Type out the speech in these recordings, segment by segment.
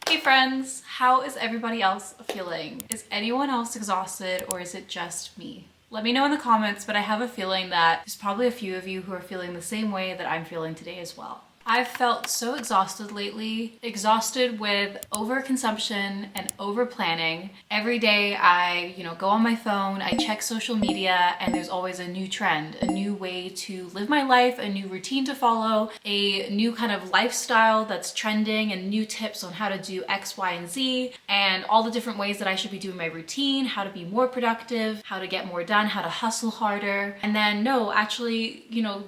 Hey friends, how is everybody else feeling? Is anyone else exhausted or is it just me? Let me know in the comments, but I have a feeling that there's probably a few of you who are feeling the same way that I'm feeling today as well. I've felt so exhausted lately, exhausted with overconsumption and over planning. Every day I, go on my phone, I check social media, and there's always a new trend, a new way to live my life, a new routine to follow, a new kind of lifestyle that's trending, and new tips on how to do X, Y, and Z, and all the different ways that I should be doing my routine, how to be more productive, how to get more done, how to hustle harder. And then no, actually,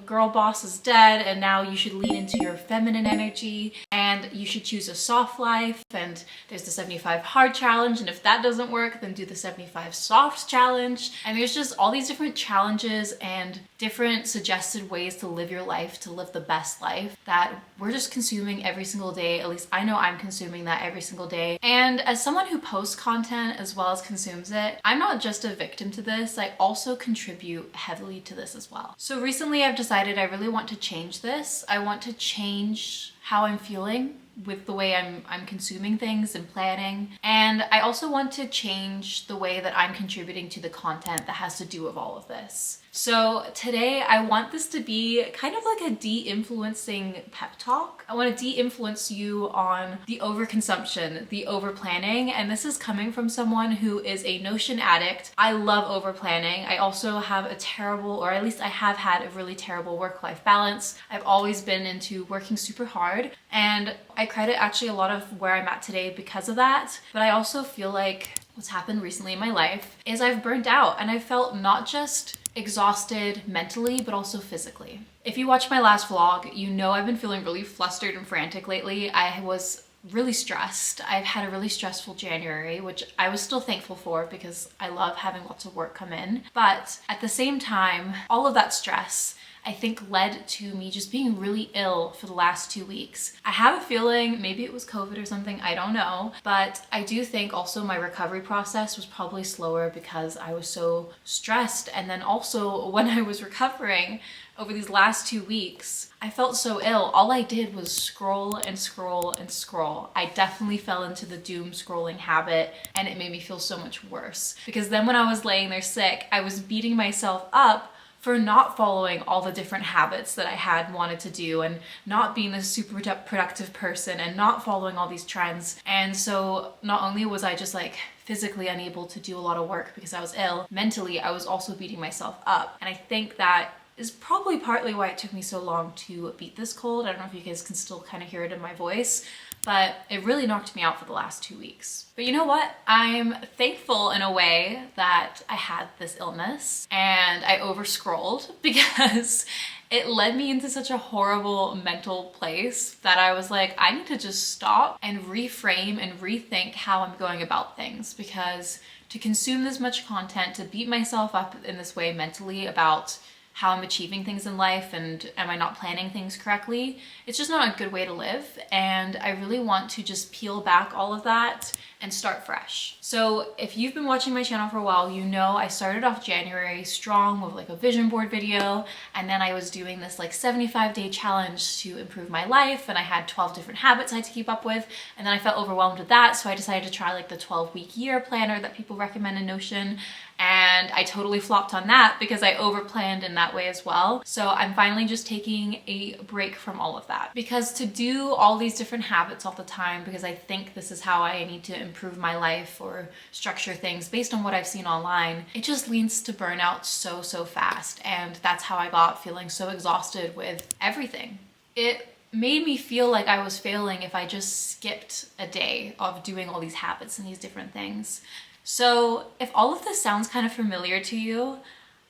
girl boss is dead, and now you should lean into your feminine energy and you should choose a soft life, and there's the 75 hard challenge, and if that doesn't work then do the 75 soft challenge, and there's just all these different challenges and different suggested ways to live your life, to live the best life that we're just consuming every single day. At least I know I'm consuming that every single day. And as someone who posts content as well as consumes it, I'm not just a victim to this, I also contribute heavily to this as well. So recently I've decided I really want to change this. I want to change how I'm feeling with the way I'm consuming things and planning. And I also want to change the way that I'm contributing to the content that has to do with all of this. So today I want this to be kind of like a de-influencing pep talk. I want to de-influence you on the overconsumption, the over-planning, and this is coming from someone who is a Notion addict. I love over-planning. I also have a terrible, or at least I have had a really terrible work-life balance. I've always been into working super hard, and I credit actually a lot of where I'm at today because of that. But I also feel like what's happened recently in my life is I've burned out, and I felt not just exhausted mentally, but also physically. If you watched my last vlog, you know I've been feeling really flustered and frantic lately. I was really stressed. I've had a really stressful January, which I was still thankful for because I love having lots of work come in. But at the same time, all of that stress I think led to me just being really ill for the last 2 weeks. I have a feeling maybe it was COVID or something, I don't know, but I do think also my recovery process was probably slower because I was so stressed. And then also when I was recovering over these last 2 weeks, I felt so ill. All I did was scroll and scroll and scroll. I definitely fell into the doom scrolling habit, and it made me feel so much worse because then when I was laying there sick, I was beating myself up for not following all the different habits that I had wanted to do and not being this super productive person and not following all these trends. And so not only was I just like physically unable to do a lot of work because I was ill, mentally I was also beating myself up. And I think that is probably partly why it took me so long to beat this cold. I don't know if you guys can still kind of hear it in my voice, but it really knocked me out for the last 2 weeks. But you know what? I'm thankful in a way that I had this illness and I over-scrolled because it led me into such a horrible mental place that I was like, I need to just stop and reframe and rethink how I'm going about things, because to consume this much content, to beat myself up in this way mentally about how I'm achieving things in life and am I not planning things correctly, it's just not a good way to live. And I really want to just peel back all of that and start fresh. So if you've been watching my channel for a while, you know I started off January strong with like a vision board video, and then I was doing this like 75-day challenge to improve my life, and I had 12 different habits I had to keep up with, and then I felt overwhelmed with that, so I decided to try like the 12-week year planner that people recommend in Notion. And I totally flopped on that because I overplanned in that way as well. So I'm finally just taking a break from all of that, because to do all these different habits all the time because I think this is how I need to improve my life or structure things based on what I've seen online, it just leads to burnout so fast. And that's how I got feeling so exhausted with everything. It made me feel like I was failing if I just skipped a day of doing all these habits and these different things. So if all of this sounds kind of familiar to you,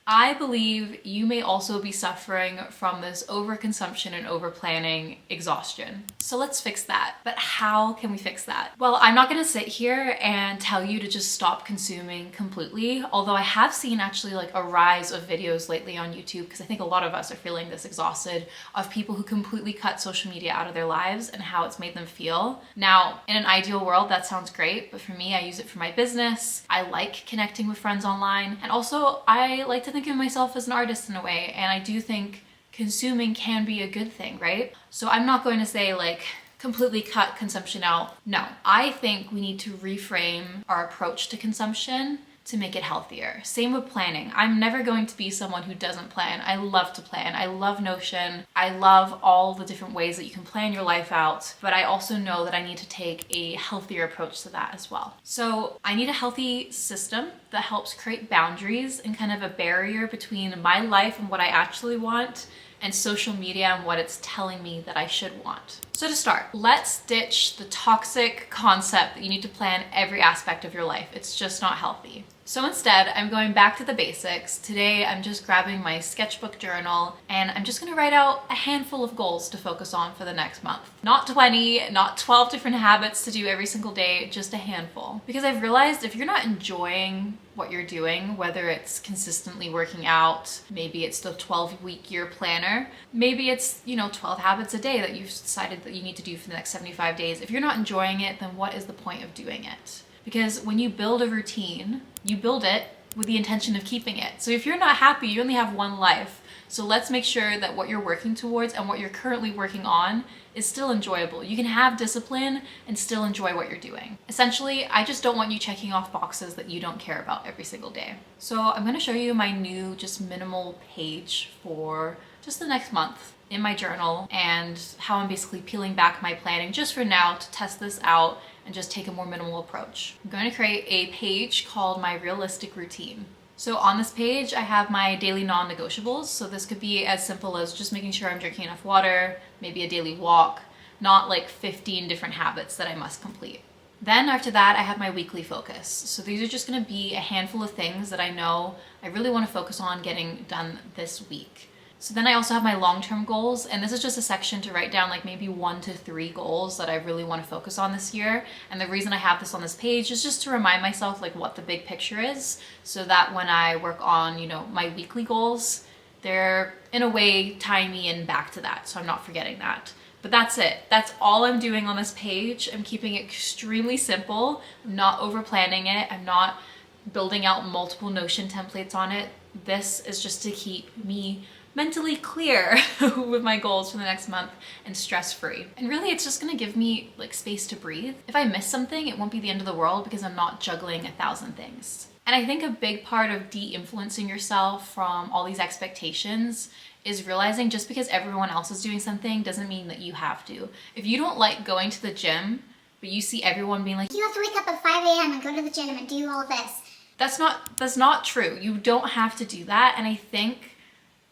I believe you may also be suffering from this overconsumption and overplanning exhaustion. So let's fix that. But how can we fix that? Well, I'm not gonna sit here and tell you to just stop consuming completely, although I have seen actually like a rise of videos lately on YouTube, because I think a lot of us are feeling this exhausted, of people who completely cut social media out of their lives and how it's made them feel. Now, in an ideal world, that sounds great, but for me, I use it for my business. I like connecting with friends online, and also I like to think of myself as an artist in a way, and I do think consuming can be a good thing, right? So I'm not going to say like completely cut consumption out. No, I think we need to reframe our approach to consumption to make it healthier. Same with planning. I'm never going to be someone who doesn't plan. I love to plan. I love Notion. I love all the different ways that you can plan your life out, but I also know that I need to take a healthier approach to that as well. So I need a healthy system that helps create boundaries and kind of a barrier between my life and what I actually want and social media and what it's telling me that I should want. So to start, let's ditch the toxic concept that you need to plan every aspect of your life. It's just not healthy. So instead, I'm going back to the basics. Today, I'm just grabbing my sketchbook journal and I'm just gonna write out a handful of goals to focus on for the next month. Not 20, not 12 different habits to do every single day, just a handful. Because I've realized if you're not enjoying what you're doing, whether it's consistently working out, maybe it's the 12-week year planner, maybe it's, 12 habits a day that you've decided that you need to do for the next 75 days. If you're not enjoying it, then what is the point of doing it? Because when you build a routine, you build it with the intention of keeping it. So if you're not happy, you only have one life. So let's make sure that what you're working towards and what you're currently working on is still enjoyable. You can have discipline and still enjoy what you're doing. Essentially, I just don't want you checking off boxes that you don't care about every single day. So I'm gonna show you my new just minimal page for just the next month in my journal and how I'm basically peeling back my planning just for now to test this out and just take a more minimal approach. I'm going to create a page called my realistic routine. So on this page, I have my daily non-negotiables. So this could be as simple as just making sure I'm drinking enough water, maybe a daily walk, not like 15 different habits that I must complete. Then after that, I have my weekly focus. So these are just going to be a handful of things that I know I really want to focus on getting done this week. So then I also have my long-term goals, and this is just a section to write down like maybe 1 to 3 goals that I really want to focus on this year. And the reason I have this on this page is just to remind myself like what the big picture is, so that when I work on, my weekly goals, they're in a way tying me in back to that, so I'm not forgetting that. But that's it. That's all I'm doing on this page. I'm keeping it extremely simple. I'm not over planning it. I'm not building out multiple Notion templates on it. This is just to keep me mentally clear with my goals for the next month and stress-free. And really it's just gonna give me like space to breathe. If I miss something, it won't be the end of the world because I'm not juggling 1,000 things. And I think a big part of de-influencing yourself from all these expectations is realizing just because everyone else is doing something doesn't mean that you have to. If you don't like going to the gym, but you see everyone being like, you have to wake up at 5 a.m. and go to the gym and do all this. That's not true. You don't have to do that. And I think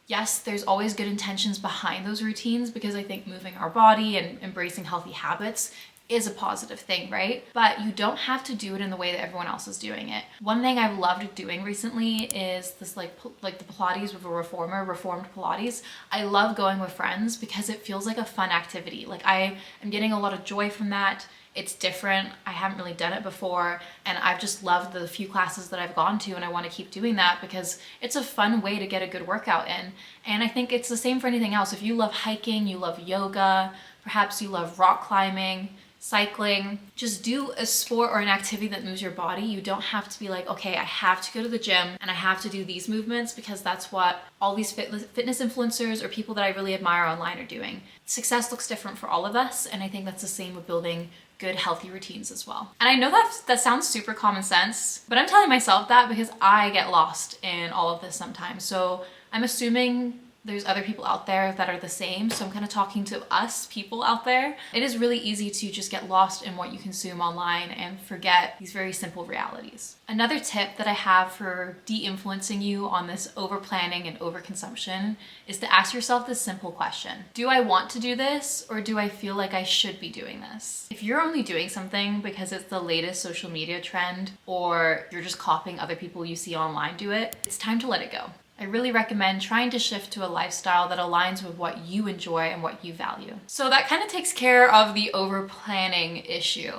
yes, there's always good intentions behind those routines because I think moving our body and embracing healthy habits is a positive thing, right? But you don't have to do it in the way that everyone else is doing it. One thing I've loved doing recently is this like the Pilates with a reformed Pilates. I love going with friends because it feels like a fun activity. Like I am getting a lot of joy from that. It's different. I haven't really done it before, and I've just loved the few classes that I've gone to, and I want to keep doing that because it's a fun way to get a good workout in. And I think it's the same for anything else. If you love hiking, you love yoga, perhaps you love rock climbing, cycling, just do a sport or an activity that moves your body. You don't have to be like, okay, I have to go to the gym and I have to do these movements because that's what all these fitness influencers or people that I really admire online are doing. Success looks different for all of us, and I think that's the same with building good, healthy routines as well. And I know that sounds super common sense, but I'm telling myself that because I get lost in all of this sometimes. So I'm assuming there's other people out there that are the same. So I'm kind of talking to us people out there. It is really easy to just get lost in what you consume online and forget these very simple realities. Another tip that I have for de-influencing you on this over-planning and over-consumption is to ask yourself this simple question. Do I want to do this, or do I feel like I should be doing this? If you're only doing something because it's the latest social media trend, or you're just copying other people you see online do it, it's time to let it go. I really recommend trying to shift to a lifestyle that aligns with what you enjoy and what you value. So that kind of takes care of the over-planning issue.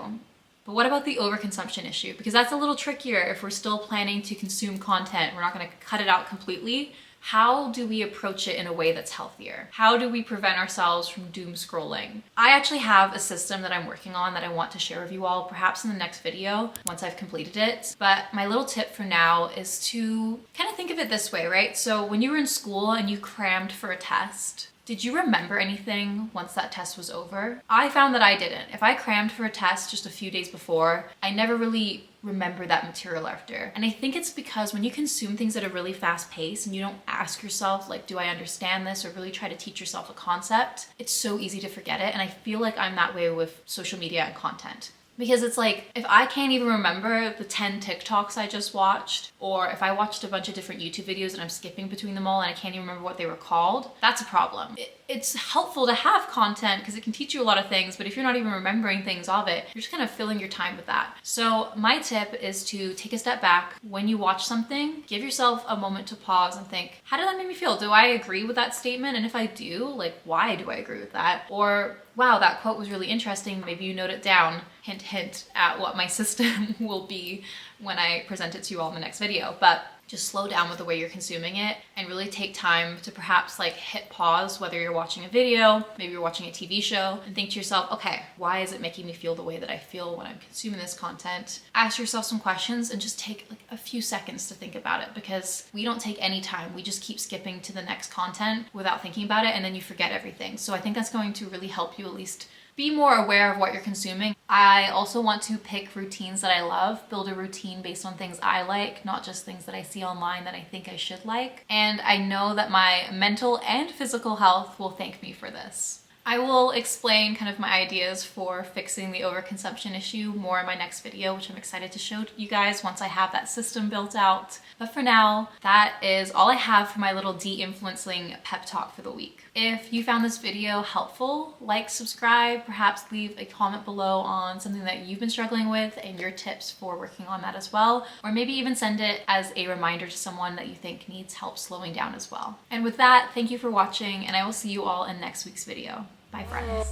But what about the overconsumption issue? Because that's a little trickier if we're still planning to consume content. We're not going to cut it out completely. How do we approach it in a way that's healthier? How do we prevent ourselves from doom scrolling? I actually have a system that I'm working on that I want to share with you all, perhaps in the next video once I've completed it. But my little tip for now is to kind of think of it this way, right? So when you were in school and you crammed for a test, Did you remember anything once that test was over? I found that I didn't. If I crammed for a test just a few days before, I never really remember that material after. And I think it's because when you consume things at a really fast pace and you don't ask yourself, like, do I understand this, or really try to teach yourself a concept, it's so easy to forget it. And I feel like I'm that way with social media and content. Because it's like, if I can't even remember the 10 TikToks I just watched, or if I watched a bunch of different YouTube videos and I'm skipping between them all and I can't even remember what they were called, that's a problem. It's helpful to have content because it can teach you a lot of things, but if you're not even remembering things of it, you're just kind of filling your time with that. So my tip is to take a step back. When you watch something, give yourself a moment to pause and think, how did that make me feel? Do I agree with that statement? And if I do, like, why do I agree with that? Or, wow, that quote was really interesting. Maybe you note it down. Hint, hint at what my system will be when I present it to you all in the next video. But just slow down with the way you're consuming it and really take time to perhaps like hit pause, whether you're watching a video, maybe you're watching a TV show, and think to yourself, okay, why is it making me feel the way that I feel when I'm consuming this content? Ask yourself some questions and just take like a few seconds to think about it, because we don't take any time. We just keep skipping to the next content without thinking about it, and then you forget everything. So I think that's going to really help you at least be more aware of what you're consuming. I also want to pick routines that I love, build a routine based on things I like, not just things that I see online that I think I should like. And I know that my mental and physical health will thank me for this. I will explain kind of my ideas for fixing the overconsumption issue more in my next video, which I'm excited to show you guys once I have that system built out. But for now, that is all I have for my little de-influencing pep talk for the week. If you found this video helpful, like, subscribe, perhaps leave a comment below on something that you've been struggling with and your tips for working on that as well, or maybe even send it as a reminder to someone that you think needs help slowing down as well. And with that, thank you for watching, and I will see you all in next week's video. Bye, friends.